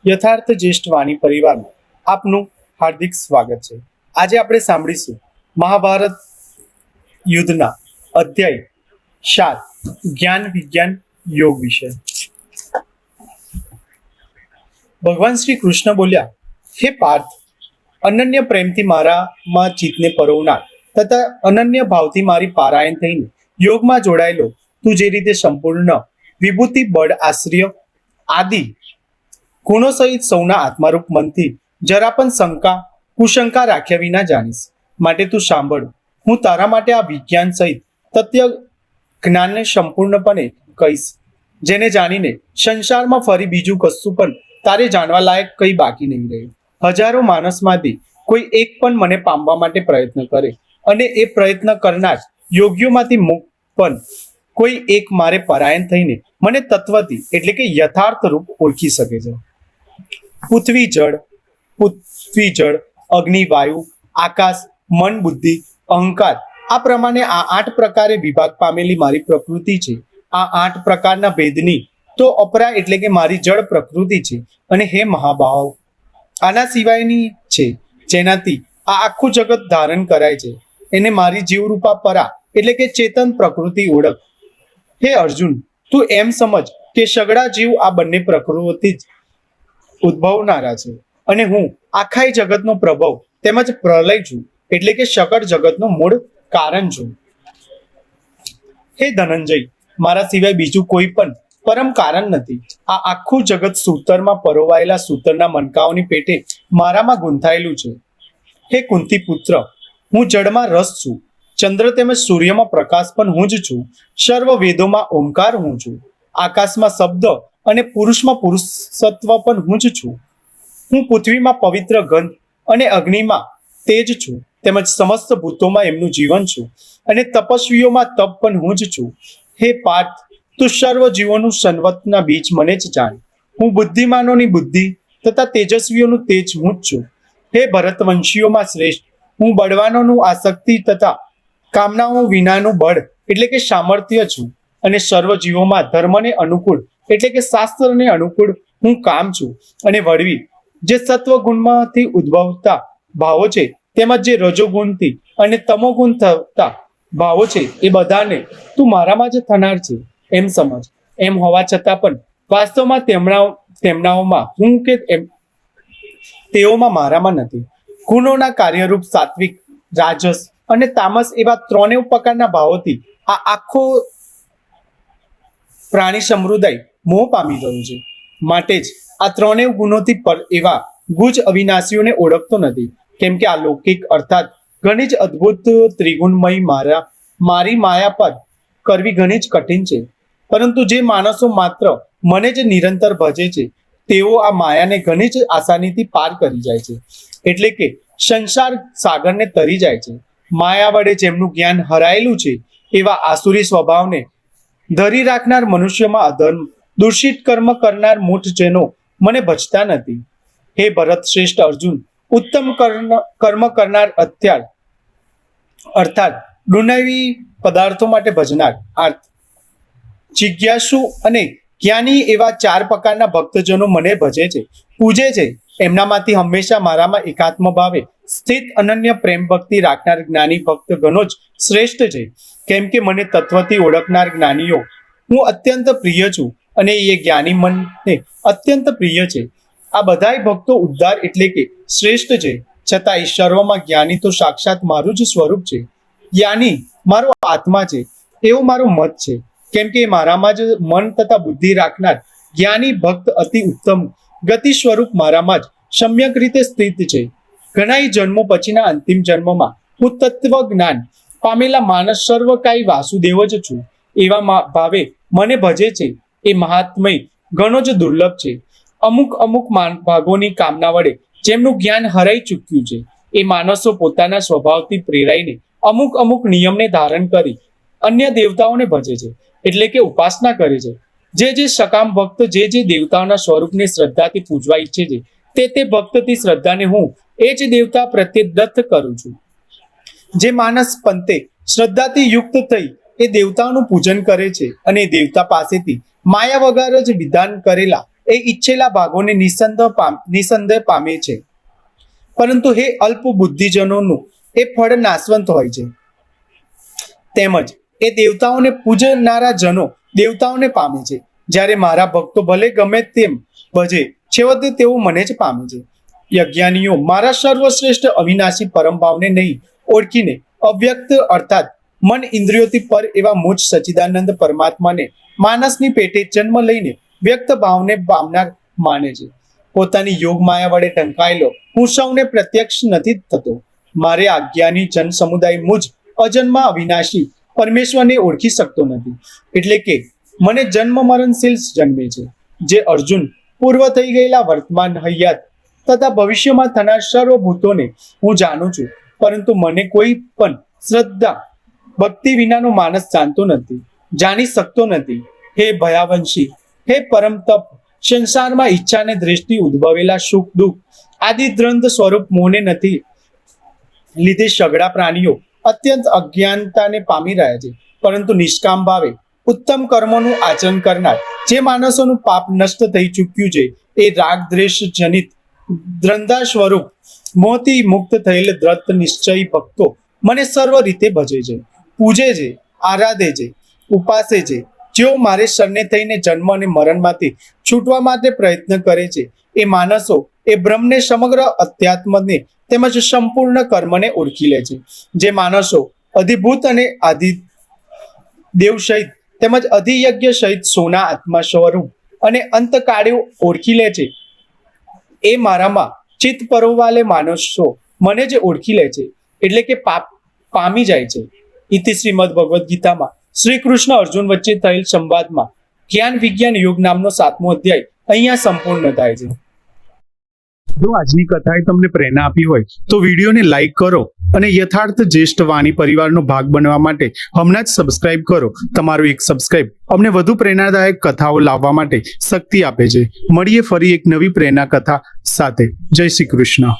યથાર્થ જ્યેષ્ઠ વાણી પરિવારમાં આપનું હાર્દિક સ્વાગત છે। આજે આપણે સાંભળીશું મહાભારત યુદ્ધના અધ્યાય 7 જ્ઞાન વિજ્ઞાન યોગ વિશે। ભગવાન શ્રી કૃષ્ણ બોલ્યા, હે પાર્થ, અનન્ય પ્રેમથી મારામાં ચિત્તને પરોવનાર તથા અનન્ય ભાવથી મારી પારાયણ થઈને યોગમાં જોડાયેલો તું જે રીતે સંપૂર્ણ વિભૂતિ બળ આશ્રય આદિ ગુણો સહિત સૌના આત્મારૂપ મનથી જરા પણ શંકા કુશંકા રાખ્યા વિના જાણીશ, માટે તું સાંભળ। હું તારા માટે આ વિજ્ઞાન સહિત તથ્ય જ્ઞાનને સંપૂર્ણપણે કહીશ, જેને જાણીને સંસારમાં ફરી બીજું કશું પણ તારે જાણવા લાયક કંઈ બાકી નહીં રહ્યું। હજારો માણસમાંથી કોઈ એક પણ મને પામવા માટે પ્રયત્ન કરે અને એ પ્રયત્ન કરનાર યોગીઓમાંથી મુક્ત પણ કોઈ એક મારે પરાયણ થઈને મને તત્વથી એટલે કે યથાર્થ રૂપ ઓળખી શકે છે। પૃથ્વી જળ, અગ્નિ, વાયુ, આકાશ, મન, બુદ્ધિ, અહંકાર, આ પ્રમાણે આ 8 પ્રકારે વિભાગ પામેલી મારી પ્રકૃતિ છે। આ 8 પ્રકારના ભેદની તો અપરા એટલે કે મારી જળ પ્રકૃતિ છે, અને હે મહાભાવ, આના સિવાયની છે જેનાથી આ આખું જગત ધારણ કરાય છે, એને મારી જીવરૂપા પરા એટલે કે ચેતન પ્રકૃતિ ઓળખ। હે અર્જુન, તું એમ સમજ કે સગળા જીવ આ બંને પ્રકૃતિ જ ઉદ્ભવનારા છે, અને હું આખા જગતનો પ્રભવ તેમજ પ્રલય છું, એટલે કે સકળ જગતનો મૂળ કારણ છું। હે ધનંજય, મારા સિવાય બીજું કોઈ પણ પરમ કારણ નથી। આ આખું જગત સૂતરમાં પરોવાયેલા સૂતરના મણકાઓની પેટે મારામાં ગૂંથાયેલું છે। હે કુંતી પુત્ર, હું જળમાં રસ છું, ચંદ્ર તેમજ સૂર્યમાં પ્રકાશ પણ હું જ છું, સર્વ વેદોમાં ઓમકાર હું છું, આકાશમાં શબ્દ અને પુરુષમાં પુરુષત્વ પણ હું જ છું। હું પૃથ્વીમાં પવિત્ર ગંધ અને અગ્નિમાં તેજ છું, તેમજ સમસ્ત ભૂતોમાં એમનું જીવન છું, અને તપસ્વીઓમાં તપ પણ હું જ છું। હે પાર્થ, તું સર્વ જીવોનું સન્વતના બીજ મને જ જાણ। હું બુદ્ધિમાનોની બુદ્ધિ તથા તેજસ્વીઓનું તેજ હું જ છું। હે ભરતવંશીઓમાં શ્રેષ્ઠ, હું બળવાનોનું આસક્તિ તથા કામનાઓ વિનાનું બળ એટલે કે સામર્થ્ય છું, અને સર્વ જીવોમાં ધર્મને અનુકૂળ એટલે કે શાસ્ત્રને અનુકૂળ હું કામ છું, અને વળવી જે સત્વગુણમાંથી ઉદ્ભવતા ભાવો છે તેમજ જે રજોગુણથી અને તમોગુણ થતા ભાવો છે એ બધાને તું મારામાં જ થનાર છે એમ સમજ। એમ હોવા છતાં પણ વાસ્તવમાં તેમનાઓમાં હું કે તેઓમાં મારામાં નથી। ગુણોના કાર્યરૂપ સાત્વિક, રાજસ અને તામસ એવા 3 પ્રકારના ભાવોથી આ આખો પ્રાણી સમુદાય મોહ પામી ગયો છે, માટે જ આ 3 ગુણોથી પર એવા ગુજ અવિનાશીઓને ઓળખતો નથી, કેમ કે આ લૌકિક અર્થાત ઘણી જ અદ્ભુત ત્રિગુણમય મારી માયા પર કરવી ઘણી જ કઠિન છે, પરંતુ જે માણસો માત્ર મને જ નિરંતર ભજે છે તેઓ આ માયાને ઘણી જ આસાનીથી પાર કરી જાય છે, એટલે કે સંસાર સાગરને તરી જાય છે। માયા વડે જેમનું જ્ઞાન હરાયેલું છે એવા આસુરી સ્વભાવને ધરી રાખનાર મનુષ્યમાં અધર્મ, દૂષિત કર્મ કરનાર મૂઢ જનો મને ભજતા નથી। હે ભરત શ્રેષ્ઠ અર્જુન, ઉત્તમ કર્મ કરનાર અર્થાત દુનિયાવી પદાર્થો માટે ભજનાર અર્થ જિજ્ઞાસુ અને જ્ઞાની એવા 4 પ્રકારના ભક્તજનો મને ભજે છે, પૂજે છે। એમનામાંથી હંમેશા મારામાં એકાત્મ ભાવે સ્થિત અનન્ય પ્રેમ ભક્તિ રાખનાર જ્ઞાની ભક્ત ગણો જ શ્રેષ્ઠ છે, કેમ કે મને તત્વથી ઓળખનાર જ્ઞાનીઓ હું અત્યંત પ્રિય છું, અને એ જ્ઞાની મને અત્યંત પ્રિય છે। આ બધાય ભક્તો ઉદ્ધાર એટલે કે શ્રેષ્ઠ છે, છતાં એ સર્વમાં જ્ઞાની તો સાક્ષાત મારું જ સ્વરૂપ છે। જ્ઞાની મારો આત્મા છે એવો મારો મત છે, કેમ કે મારામાં જ મન તથા બુદ્ધિ રાખનાર જ્ઞાની ભક્ત અતિ ઉત્તમ ગતિ સ્વરૂપ મારામાં જ સમ્યક રીતે સ્થિત છે। ઘણા જન્મો પછીના અંતિમ જન્મમાં હું તત્વ જ્ઞાન પામેલા માનસ સર્વકાય વાસુદેવ જ છું એવા ભાવે મને ભજે છે એ મહાત્મય ઘણો જ દુર્લભ છે। અમુક ભાગોની કામના વડે જેમનું જ્ઞાન હરાઈ ચૂક્યું છે એ માણસો પોતાના સ્વભાવથી પ્રેરાઈને અમુક નિયમને ધારણ કરી અન્ય દેવતાઓને ભજે છે, એટલે કે ઉપાસના કરે છે। જે સકામ ભક્ત જે દેવતાઓના સ્વરૂપને શ્રદ્ધાથી પૂજવા ઈચ્છે છે તે ભક્તથી શ્રદ્ધાને હું એ જ દેવતા પ્રત્યે દત્ત કરું છું। જે માણસ પંતે શ્રદ્ધાથી યુક્ત થઈ એ દેવતાઓનું પૂજન કરે છે અને દેવતા પાસેથી માયા વગર જ વિધાન કરેલા એ ઈચ્છેલા ભાગોને નિસંદેહ પામે છે, પરંતુ હે અલ્પ બુદ્ધિજનોનું એ ફળ નાશવંત હોય છે. તેમજ એ દેવતાઓને પૂજનારા જનો દેવતાઓને પામે છે, જ્યારે મારા ભક્તો ભલે ગમે તેમ ભજે છેવટે તેઓ મને જ પામે છે. યજ્ઞાનીઓ મારા સર્વશ્રેષ્ઠ અવિનાશી પરમ ભાવને નહીં ઓળખીને અવ્યક્ત અર્થાત મન ઇન્દ્રિયોથી પર એવા મુજ સચ્ચિદાનંદ પરમાત્માને માનસની પેટે જન્મ લઈને વ્યક્ત ભાવને પામનાર માને છે. પોતાની યોગ માયા વડે ઢંકાયેલો હું સૌને પ્રત્યક્ષ નથી થતો. મારે આજ્ઞાની જન સમુદાય મુજ અજન્મા અવિનાશી પરમેશ્વરને ઓળખી શકતો નથી, એટલે કે મને જન્મ મરણશીલ જન્મે છે. જે અર્જુન પૂર્વ થઈ ગયેલા વર્તમાન હયાત તથા ભવિષ્યમાં થનાર સર્વભૂતોને હું જાણું છું, પરંતુ મને કોઈ પણ શ્રદ્ધા ભક્તિ વિનાનો માનસ જાણતો નથી, જાણી શકતો નથી. હે ભયાવંશી, હે પરમ તપ, સંસારમાં ઈચ્છાને દ્રષ્ટિ ઉદ્ભવેલા સુખ દુઃખ આદિ દ્વંદ્વ સ્વરૂપ મોહને નથી લીધે સઘળા પ્રાણીઓ અત્યંત અજ્ઞાનતાને પામી રહ્યા છે. પરંતુ નિષ્કામ ભાવે ઉત્તમ કર્મોનું આચરણ કરનાર જે માણસોનું પાપ નષ્ટ થઈ ચૂક્યું છે, એ રાગ દ્વેષ જનિત દ્વંદ્વ સ્વરૂપ મોહથી મુક્ત થયેલ દ્રઢ નિશ્ચયી ભક્તો મને સર્વ રીતે ભજે છે, પૂજે છે, આરાધે છે, ઉપાસે છે. જેઓ મારે શરણે થઈને જન્મ અને મરણમાંથી છૂટવા માટે પ્રયત્ન કરે છે, એ માણસો એ બ્રહ્મને સમગ્ર અધ્યાત્મને તેમજ સંપૂર્ણ કર્મને ઓળખી લે છે. જે માણસો અધિભૂત અને આદિ દેવ સહિત તેમજ અધિયજ્ઞ સહિત સોના આત્મા સ્વરૂપ અને અંતકાળે ઓળખી લે છે, એ મારામાં ચિત્ત પરોવાલે માણસો મને જે ઓળખી લે છે, એટલે કે પામી જાય છે. ઇતિ શ્રીમદ ભગવદ્ ગીતામાં શ્રી કૃષ્ણ અર્જુન વચ્ચે થયેલ સંવાદમાં જ્ઞાન વિજ્ઞાન યોગ નામનો 7મો અધ્યાય અહીંયા સંપૂર્ણ થાય છે. જો આજની કથાએ તમને પ્રેરણા આપી હોય તો વિડીયોને લાઈક કરો અને યથાર્થ જ્યેષ્ઠ વાણી પરિવારનો ભાગ બનવા માટે હમણાં જ સબસ્ક્રાઇબ કરો. તમારું એક સબસ્ક્રાઇબ અમને વધુ પ્રેરણાદાયક કથાઓ લાવવા માટે શક્તિ આપે છે. મળીએ ફરી એક નવી પ્રેરણા કથા સાથે. જય શ્રી કૃષ્ણ.